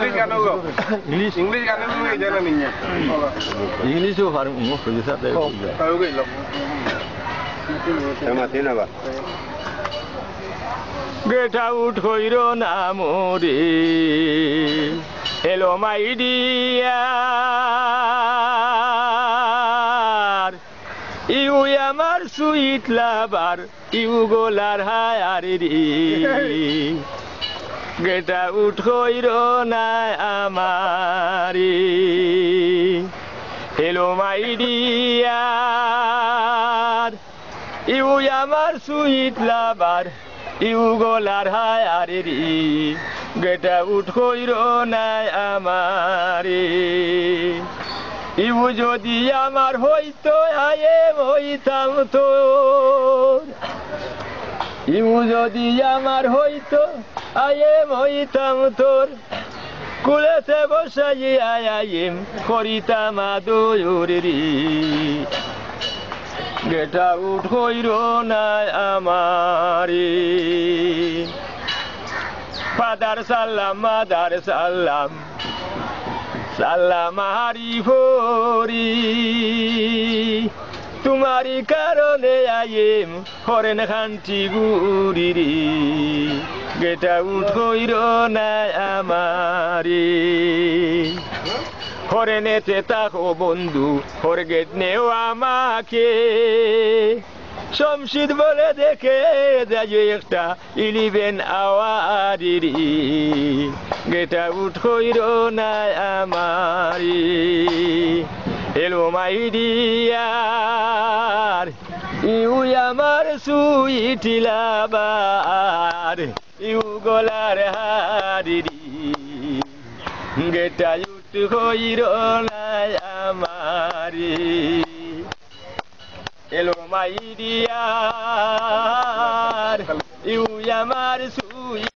English gaano go. English gaano go jana nahi hai. English ho har mo khoji sa de. Tayo go lo. Sama thina ba. Get out hoiro na more. Hello my dear. You আমার sweet lover you গোলার হায়ারি গেটা উঠইর না আমারি hello my dear you আমার sweet lover you গোলার হায়ারি গেটা উঠইর না আমারি you যদি আমার হইতো আয়ে হইতাম তোর ইউ যদি আমার হইতো আয়ে হইতাম তোর কুলেতে বসাই আয়াইম করিতাম আদরি গেটা উঠ হইর না আমারি ফাদার সাল্লাম মাদার সাল্লাম সালামারি ভরি তোমারি কারণে আইম হরেন খান্তি গুরিরি গেটা উঠইর না আমারি হরেনেতে তাকো বন্ধু হর গেট নেও আমাকে শমশিদ বলে দেখে যায় একটা 11 আওয়ারিরি গেটা উঠইর না আমারি হ্যালো মাই ডিয়ার ইউ আমার সুইট লাভার ইউ গলার হারিরি গেটা উঠইর না আমারি হ্যালো মাই ডিয়ার ইউ আমার